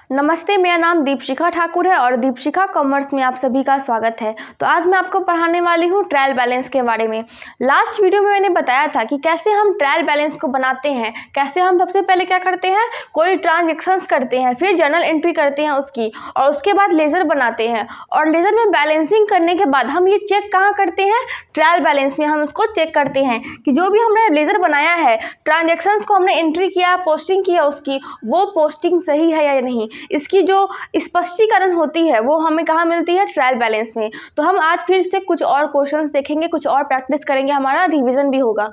नमस्ते, मेरा नाम दीपशिखा ठाकुर है और दीपशिखा कॉमर्स में आप सभी का स्वागत है। तो आज मैं आपको पढ़ाने वाली हूँ ट्रायल बैलेंस के बारे में। लास्ट वीडियो में मैंने बताया था कि कैसे हम ट्रायल बैलेंस को बनाते हैं, कैसे हम सबसे पहले क्या करते हैं, कोई ट्रांजेक्शन्स करते हैं, फिर जर्नल एंट्री करते हैं उसकी, और उसके बाद लेज़र बनाते हैं, और लेज़र में बैलेंसिंग करने के बाद हम ये चेक कहाँ करते हैं, ट्रायल बैलेंस में हम उसको चेक करते हैं कि जो भी हमने लेज़र बनाया है, ट्रांजेक्शन्स को हमने एंट्री किया, पोस्टिंग किया उसकी, वो पोस्टिंग सही है या नहीं, इसकी जो स्पष्टीकरण होती है वो हमें कहाँ मिलती है, ट्रायल बैलेंस में। तो हम आज फिर से कुछ और क्वेश्चंस देखेंगे, कुछ और प्रैक्टिस करेंगे, हमारा रिवीजन भी होगा।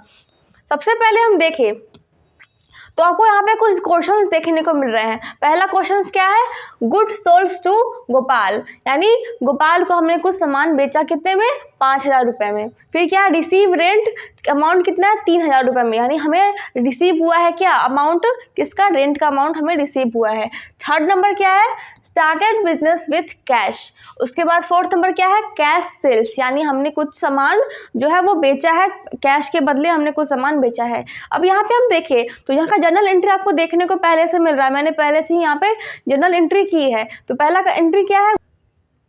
सबसे पहले हम देखें तो आपको यहाँ पे कुछ क्वेश्चंस देखने को मिल रहे हैं। पहला क्वेश्चन क्या है, गुड सोल्स टू गोपाल, यानी गोपाल को हमने कुछ सामान बेचा कितने में, 5,000 रुपये में। फिर क्या, रिसीव रेंट अमाउंट कितना है, 3,000 रुपये में, यानी हमें रिसीव हुआ है क्या अमाउंट, किसका, रेंट का अमाउंट हमें रिसीव हुआ है। थर्ड नंबर क्या है, स्टार्टेड बिजनेस विथ कैश। उसके बाद फोर्थ नंबर क्या है, कैश सेल्स, यानी हमने कुछ सामान जो है वो बेचा है, कैश के बदले हमने कुछ सामान बेचा है। अब यहाँ पे हम देखें तो यहाँ का जर्नल एंट्री आपको देखने को पहले से मिल रहा है, मैंने पहले से ही यहाँ पे जर्नल एंट्री की है। तो पहला का एंट्री क्या है,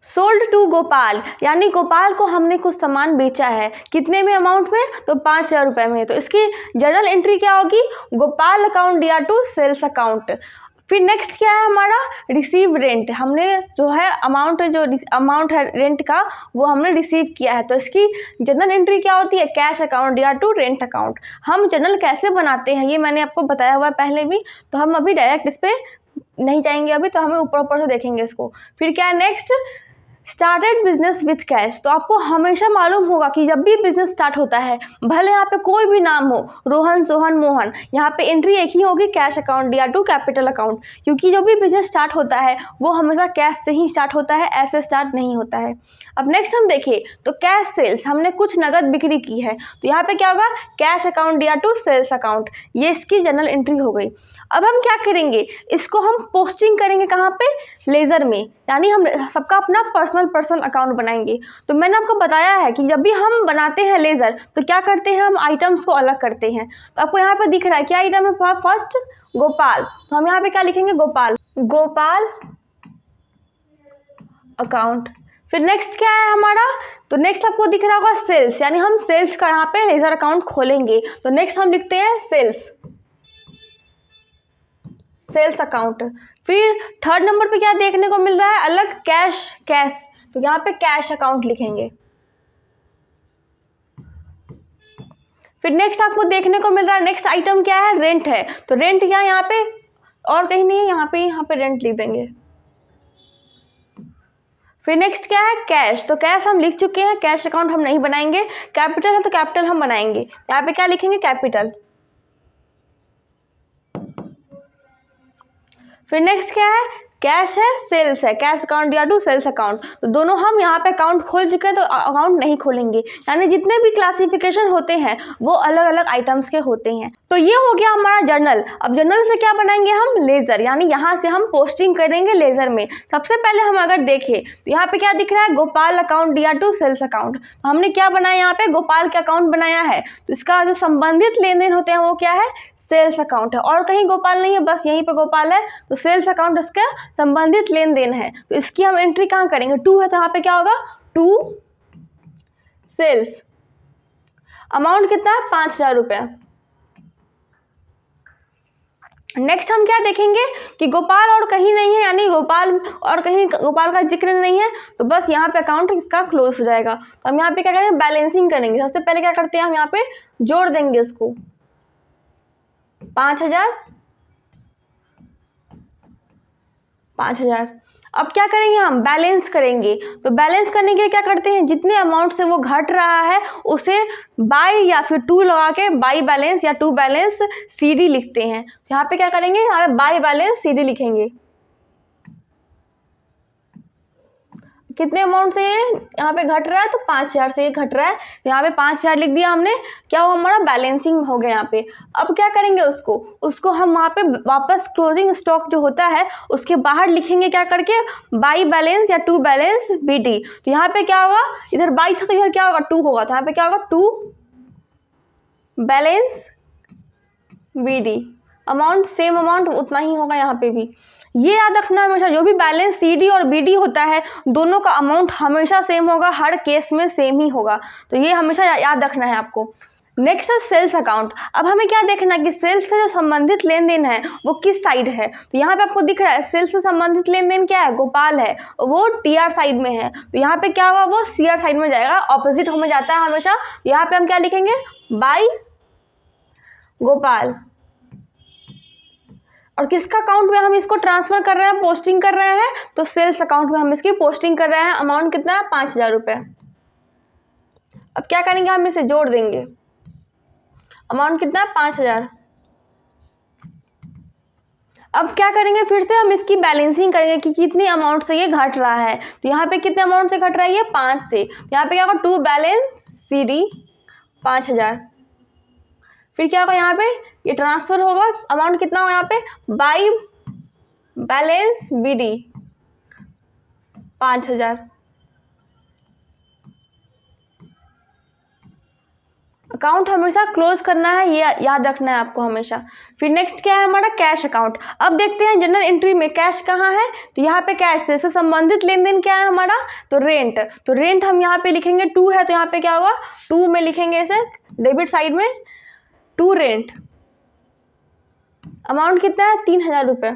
सोल्ड टू गोपाल, यानी गोपाल को हमने कुछ सामान बेचा है, कितने में अमाउंट में, तो 5,000 रुपये में। तो इसकी जर्नल एंट्री क्या होगी, गोपाल अकाउंट दिया टू सेल्स अकाउंट। फिर नेक्स्ट क्या है हमारा, रिसीव रेंट, हमने जो है अमाउंट है रेंट का वो हमने रिसीव किया है। तो इसकी जर्नल एंट्री क्या होती है, कैश अकाउंट या टू रेंट अकाउंट। हम जर्नल कैसे बनाते हैं ये मैंने आपको बताया हुआ है पहले भी, तो हम अभी डायरेक्ट इस पर नहीं जाएंगे, अभी तो हमें ऊपर ऊपर से देखेंगे इसको। फिर क्या है next, started business with cash. तो आपको हमेशा मालूम होगा कि जब भी बिजनेस स्टार्ट होता है, भले यहाँ पे कोई भी नाम हो, रोहन, सोहन, मोहन, यहाँ पे एंट्री एक ही होगी, कैश अकाउंट या टू कैपिटल अकाउंट, क्योंकि जो भी बिजनेस स्टार्ट होता है वो हमेशा कैश से ही स्टार्ट होता है, ऐसे स्टार्ट नहीं होता है। अब नेक्स्ट हम देखें तो कैश सेल्स, हमने कुछ नगद बिक्री की है, तो यहाँ पे क्या होगा, कैश अकाउंट या टू सेल्स अकाउंट, ये इसकी जर्नल एंट्री हो गई। अब हम क्या करेंगे, इसको हम पोस्टिंग करेंगे कहाँ पे, लेज़र में, यानी हम सबका अपना पर्सनल अकाउंट बनाएंगे। तो मैंने आपको बताया है कि जब भी हम बनाते हैं लेज़र तो क्या करते हैं, हम आइटम्स को अलग करते हैं। तो आपको यहाँ पे दिख रहा है क्या आइटम है, फर्स्ट गोपाल, तो हम यहाँ पे क्या लिखेंगे, गोपाल अकाउंट। फिर नेक्स्ट क्या है हमारा, तो नेक्स्ट आपको दिख रहा होगा सेल्स, यानी हम सेल्स का यहाँ पे लेज़र अकाउंट खोलेंगे। तो नेक्स्ट हम लिखते हैं सेल्स अकाउंट। फिर थर्ड नंबर पे क्या देखने को मिल रहा है, अलग कैश, तो यहाँ पे कैश अकाउंट लिखेंगे। फिर नेक्स्ट आपको देखने को मिल रहा है, नेक्स्ट आइटम क्या है, रेंट है, तो रेंट यहाँ पे और कहीं नहीं है, यहाँ पे रेंट लिख देंगे। फिर नेक्स्ट क्या है, कैश, तो कैश हम लिख चुके हैं, कैश अकाउंट हम नहीं बनाएंगे। कैपिटल है तो कैपिटल हम बनाएंगे, यहाँ पे क्या लिखेंगे, कैपिटल। फिर नेक्स्ट क्या है, कैश है, सेल्स है, कैश अकाउंट या टू सेल्स अकाउंट, तो दोनों हम यहाँ पे अकाउंट खोल चुके हैं, तो अकाउंट नहीं खोलेंगे, यानी जितने भी क्लासिफिकेशन होते हैं वो अलग अलग आइटम्स के होते हैं। तो ये हो गया हमारा जर्नल। अब जर्नल से क्या बनाएंगे हम, लेज़र, यानी यहाँ से हम पोस्टिंग करेंगे लेज़र में। सबसे पहले हम अगर देखें तो यहाँ पे क्या दिख रहा है, गोपाल अकाउंट या टू सेल्स अकाउंट, तो हमने क्या बनाया, यहाँ पे गोपाल का अकाउंट बनाया है, तो इसका जो संबंधित लेन देन होते हैं वो क्या है, सेल्स अकाउंट है, और कहीं गोपाल नहीं है, बस यहीं पे गोपाल है, तो सेल्स अकाउंट इसका संबंधित लेन देन है। तो इसकी हम एंट्री कहाँ करेंगे, टू है तो यहाँ पे क्या होगा, टू सेल्स, अमाउंट कितना है, 5,000 रुपये। नेक्स्ट हम क्या देखेंगे कि गोपाल और कहीं नहीं है, यानी गोपाल और कहीं गोपाल का जिक्र नहीं है, तो बस यहाँ पे अकाउंट इसका क्लोज हो जाएगा। तो हम यहाँ पे क्या करेंगे, बैलेंसिंग करेंगे। सबसे पहले क्या करते हैं, हम यहाँ पे जोड़ देंगे इसको, 5,000। अब क्या करेंगे, हम बैलेंस करेंगे। तो बैलेंस करने के लिए क्या करते हैं, जितने अमाउंट से वो घट रहा है उसे बाय या फिर टू लगा के बाय बैलेंस या टू बैलेंस CD लिखते हैं। तो यहाँ पे क्या करेंगे, यहाँ पे बाय बैलेंस CD लिखेंगे। कितने अमाउंट से ये यहाँ पे घट रहा है, तो 5,000 से ये घट रहा है, तो यहाँ पे 5,000 लिख दिया हमने, क्या हुआ, हमारा बैलेंसिंग हो गया यहाँ पे। अब क्या करेंगे, उसको हम वहाँ पे वापस क्लोजिंग स्टॉक जो होता है उसके बाहर लिखेंगे, क्या करके, बाई बैलेंस या टू बैलेंस BD। तो यहाँ पे क्या होगा, इधर बाई था तो इधर क्या होगा, टू होगा, तो यहाँ पे क्या होगा, to balance BD। Amount same amount उतना ही होगा यहाँ पे भी। ये याद रखना हमेशा, जो भी बैलेंस CD और BD होता है दोनों का अमाउंट हमेशा सेम होगा, हर केस में सेम ही होगा। तो ये हमेशा याद रखना है आपको। नेक्स्ट है सेल्स अकाउंट। अब हमें क्या देखना है कि सेल्स से जो संबंधित लेन देन है वो किस साइड है। तो यहाँ पे आपको दिख रहा है सेल्स से संबंधित लेन देन क्या है, गोपाल है, वो TR साइड में है। तो यहाँ पे क्या होगा, वो CR साइड में जाएगा, ऑपोजिट हमें जाता है हमेशा। तो यहाँ पे हम क्या लिखेंगे, बाय गोपाल। और किसका अकाउंट में हम इसको ट्रांसफर कर रहे हैं, पोस्टिंग कर रहे हैं, तो सेल्स अकाउंट में हम इसकी पोस्टिंग कर रहे हैं। अमाउंट कितना है, 5000 रुपये। अब क्या करेंगे, हम इसे जोड़ देंगे। अमाउंट कितना है, 5000। अब क्या करेंगे, फिर से हम इसकी बैलेंसिंग करेंगे कि कितनी अमाउंट से ये घट रहा है। तो यहाँ पे कितने अमाउंट से घट रहा है, ये 5 से। यहाँ पे क्या होगा, टू बैलेंस CD 5000। फिर क्या होगा, यहाँ पे ये ट्रांसफर होगा, अमाउंट कितना होगा यहाँ पे, बाय बैलेंस BD 5000। अकाउंट हमेशा क्लोज करना है, ये याद रखना है आपको हमेशा। फिर नेक्स्ट क्या है हमारा, कैश अकाउंट। अब देखते हैं जनरल एंट्री में कैश कहाँ है। तो यहाँ पे कैश से संबंधित लेन देन क्या है हमारा, तो रेंट। तो रेंट हम यहाँ पे लिखेंगे 2 है, तो यहाँ पे क्या होगा, 2 में लिखेंगे इसे डेबिट साइड में, 2 रेंट। अमाउंट कितना है, 3000 रुपये।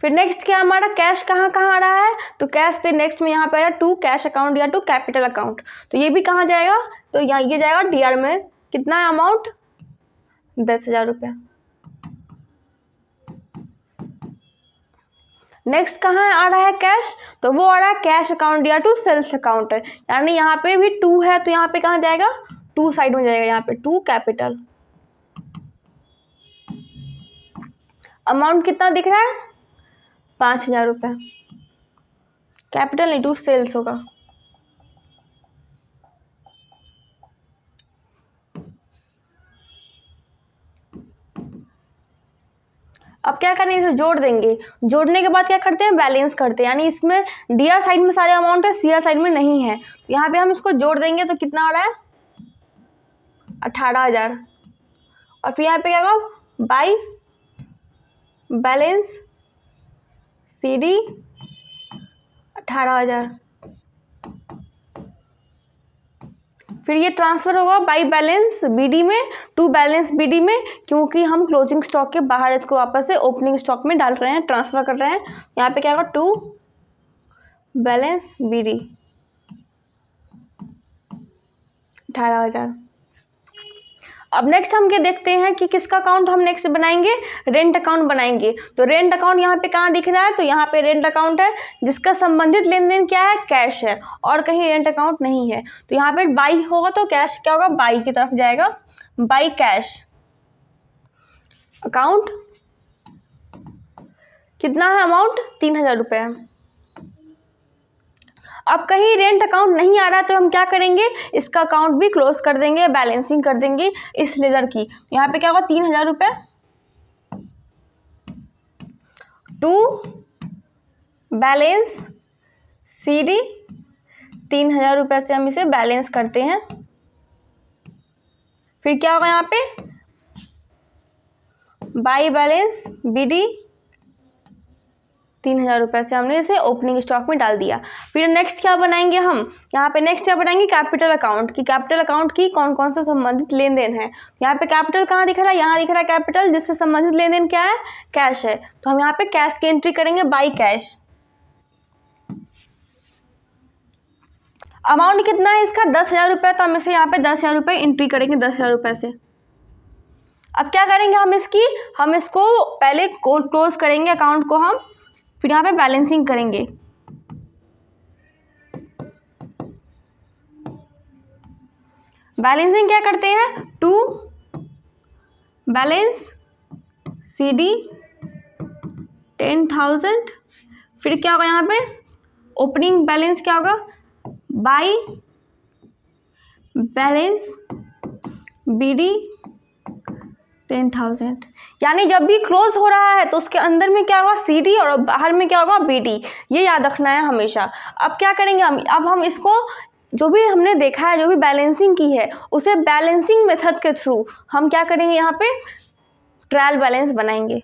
फिर नेक्स्ट क्या हमारा, कैश कहाँ कहाँ आ रहा है, तो कैश पे नेक्स्ट में यहाँ पे आया टू कैश अकाउंट या टू कैपिटल अकाउंट। तो ये भी कहाँ जाएगा, तो यहाँ ये जाएगा DR में। कितना है अमाउंट, 10,000 रुपये। नेक्स्ट कहाँ आ रहा है कैश, तो वो आ रहा है कैश अकाउंट या टू सेल्स अकाउंट। यानी यहाँ पे भी 2 है, तो यहाँ पे कहाँ जाएगा, 2 साइड में जाएगा, यहाँ पे 2 कैपिटल। अमाउंट कितना दिख रहा है, 5000 रुपये। कैपिटल नहीं, 2 सेल्स होगा। अब क्या करेंगे, इसे जोड़ देंगे। जोड़ने के बाद क्या करते हैं, बैलेंस करते हैं। यानी इसमें DR साइड में सारे अमाउंट है, CR साइड में नहीं है। यहाँ पे हम इसको जोड़ देंगे तो कितना आ रहा है, 18,000। और फिर यहाँ पे क्या होगा, बाय बैलेंस CD 18,000। फिर ये ट्रांसफ़र होगा बाय बैलेंस BD में, टू बैलेंस BD में, क्योंकि हम क्लोजिंग स्टॉक के बाहर इसको वापस से ओपनिंग स्टॉक में डाल रहे हैं, ट्रांसफ़र कर रहे हैं। यहाँ पे क्या होगा, टू बैलेंस BD 18,000। अब नेक्स्ट हम ये देखते हैं कि किसका अकाउंट हम नेक्स्ट बनाएंगे, रेंट अकाउंट बनाएंगे। तो रेंट अकाउंट यहाँ पे कहाँ दिख रहा है, तो यहाँ पे रेंट अकाउंट है जिसका संबंधित लेन देन क्या है, कैश है, और कहीं रेंट अकाउंट नहीं है। तो यहाँ पे बाई होगा तो कैश क्या होगा, बाई की तरफ जाएगा, बाई कैश अकाउंट। कितना है अमाउंट, 3000 रुपये। अब कहीं रेंट अकाउंट नहीं आ रहा तो हम क्या करेंगे, इसका अकाउंट भी क्लोज कर देंगे, बैलेंसिंग कर देंगे इस लेजर की। यहाँ पे क्या होगा, 3000 रुपये, टू बैलेंस CD 3000 रुपये से हम इसे बैलेंस करते हैं। फिर क्या होगा, यहाँ पे बाय बैलेंस BD 3000 रुपये से हमने इसे ओपनिंग स्टॉक में डाल दिया। फिर नेक्स्ट क्या बनाएंगे हम, यहाँ पे नेक्स्ट क्या बनाएंगे, कैपिटल अकाउंट की। कैपिटल अकाउंट की कौन कौन से संबंधित लेन देन है। यहाँ पे कैपिटल कहाँ दिख रहा है, यहाँ दिख रहा है कैपिटल, जिससे संबंधित लेन देन क्या है, कैश है। तो हम यहाँ पे कैश की एंट्री करेंगे, बाय कैश। अमाउंट कितना है इसका, 10,000 रुपये। तो हम इसे यहाँ पे 10,000 रुपये एंट्री करेंगे, 10,000 रुपये से। अब क्या करेंगे हम इसको पहले क्लोज करेंगे अकाउंट को हम, फिर यहाँ पे बैलेंसिंग करेंगे। बैलेंसिंग क्या करते हैं, टू बैलेंस CD 10,000। फिर क्या होगा, यहाँ पे ओपनिंग बैलेंस क्या होगा, बाय बैलेंस BD 10,000। यानी जब भी क्लोज हो रहा है तो उसके अंदर में क्या होगा, CD, और बाहर में क्या होगा, BD। ये याद रखना है हमेशा। अब क्या करेंगे अब हम इसको, जो भी हमने देखा है, जो भी बैलेंसिंग की है, उसे बैलेंसिंग मेथड के थ्रू हम क्या करेंगे, यहाँ पे ट्रायल बैलेंस बनाएंगे।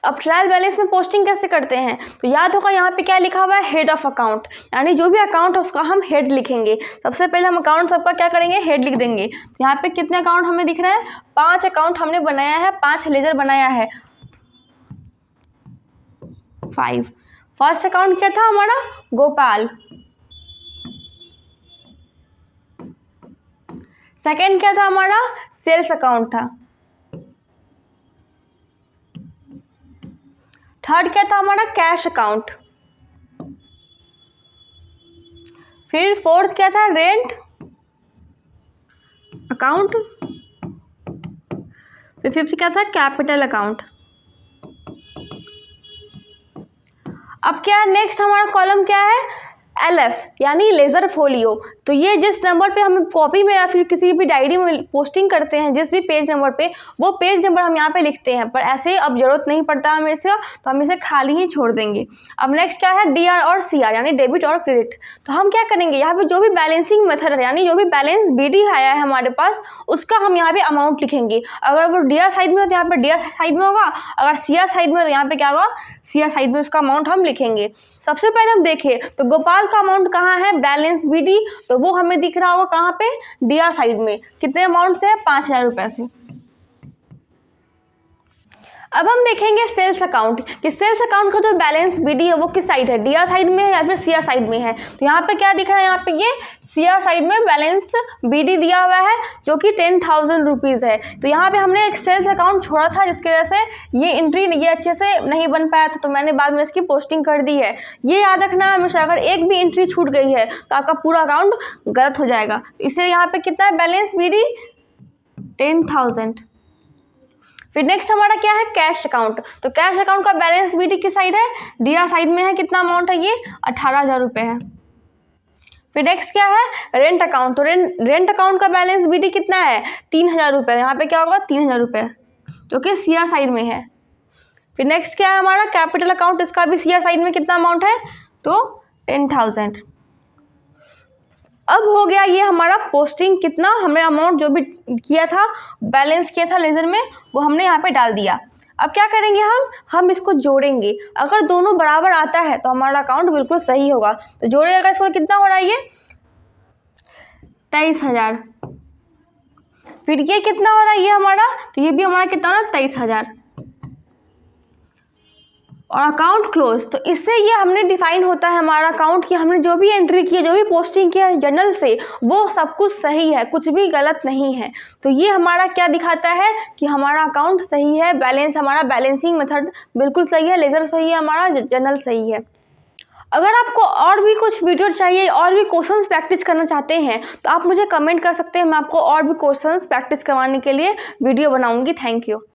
अब ट्रायल बैलेंस में पोस्टिंग कैसे करते हैं, तो याद होगा यहाँ पे क्या लिखा हुआ है, हेड ऑफ अकाउंट, यानी जो भी अकाउंट है उसका हम हेड लिखेंगे। सबसे पहले हम अकाउंट सबका क्या करेंगे, हेड लिख देंगे। तो यहाँ पे कितने अकाउंट हमें दिख रहे हैं, 5 अकाउंट हमने बनाया है, 5 लेजर बनाया है, 5। फर्स्ट अकाउंट क्या था हमारा, गोपाल। सेकेंड क्या था हमारा, सेल्स अकाउंट था। थर्ड क्या था हमारा, कैश अकाउंट। फिर फोर्थ क्या था, रेंट अकाउंट। फिर फिफ्थ क्या था, कैपिटल अकाउंट। अब क्या है, नेक्स्ट हमारा कॉलम क्या है, LF यानी लेज़र फोलियो। तो ये जिस नंबर पे हम कॉपी में या फिर किसी भी डायरी में पोस्टिंग करते हैं, जिस भी पेज नंबर पे, वो पेज नंबर हम यहाँ पे लिखते हैं, पर ऐसे अब जरूरत नहीं पड़ता हमें इसे, तो हम इसे खाली ही छोड़ देंगे। अब नेक्स्ट क्या है, DR और CR यानी डेबिट और क्रेडिट। तो हम क्या करेंगे, यहाँ पे जो भी बैलेंसिंग मेथड है यानी जो भी बैलेंस BD आया है हमारे पास, उसका हम यहाँ पे अमाउंट लिखेंगे। अगर वो DR साइड में हो तो यहाँ पे DR साइड में होगा, अगर CR साइड में हो तो यहाँ पे क्या होगा, CR साइड में उसका अमाउंट हम लिखेंगे। सबसे पहले हम देखें तो गोपाल का अमाउंट कहाँ है, बैलेंस BD, तो वो हमें दिख रहा होगा कहाँ पे, DR साइड में। कितने अमाउंट से, 5000 रुपये से। अब हम देखेंगे सेल्स अकाउंट कि सेल्स अकाउंट का जो बैलेंस BD है वो किस साइड है, DR साइड में है या फिर CR साइड में है। तो यहाँ पे क्या दिख रहा है, यहाँ पे ये CR साइड में बैलेंस BD दिया हुआ है जो कि 10,000 रुपीज़ है। तो यहाँ पे हमने एक सेल्स अकाउंट छोड़ा था जिसकी वजह से ये एंट्री ये अच्छे से नहीं बन पाया था, तो मैंने बाद में इसकी पोस्टिंग कर दी है। ये याद रखना हमेशा, अगर एक भी एंट्री छूट गई है तो आपका पूरा अकाउंट गलत हो जाएगा। इसलिए यहाँ पे कितना है, बैलेंस BD 10,000। फिर नेक्स्ट हमारा क्या है, कैश अकाउंट। तो कैश अकाउंट का बैलेंस BD किस साइड है, DR साइड में है। कितना अमाउंट है, ये 18,000 रुपये है। फिर नेक्स्ट क्या है, रेंट अकाउंट। तो रेंट अकाउंट का बैलेंस BD कितना है, 3,000 रुपये। यहाँ पे क्या होगा, 3,000 रुपये, जो कि CR साइड में है। फिर नेक्स्ट क्या है हमारा, कैपिटल अकाउंट। इसका भी CR साइड में कितना अमाउंट है, तो 10,000। अब हो गया ये हमारा पोस्टिंग, कितना हमने अमाउंट जो भी किया था, बैलेंस किया था लेजर में, वो हमने यहाँ पे डाल दिया। अब क्या करेंगे, हम इसको जोड़ेंगे। अगर दोनों बराबर आता है तो हमारा अकाउंट बिल्कुल सही होगा। तो जोड़ेगा, इसको कितना हो रहा है, ये 23,000। फिर ये कितना हो रहा है, ये हमारा, तो ये भी हमारा कितना हो रहा है, 23,000। और अकाउंट क्लोज। तो इससे ये हमने डिफाइन होता है हमारा अकाउंट कि हमने जो भी एंट्री की है, जो भी पोस्टिंग किया है जर्नल से, वो सब कुछ सही है, कुछ भी गलत नहीं है। तो ये हमारा क्या दिखाता है कि हमारा अकाउंट सही है, बैलेंस हमारा बैलेंसिंग मेथड बिल्कुल सही है, लेजर सही है, हमारा जर्नल सही है। अगर आपको और भी कुछ वीडियो चाहिए, और भी क्वेश्चंस प्रैक्टिस करना चाहते हैं, तो आप मुझे कमेंट कर सकते हैं। मैं आपको और भी क्वेश्चंस प्रैक्टिस करवाने के लिए वीडियो बनाऊंगी। Thank you.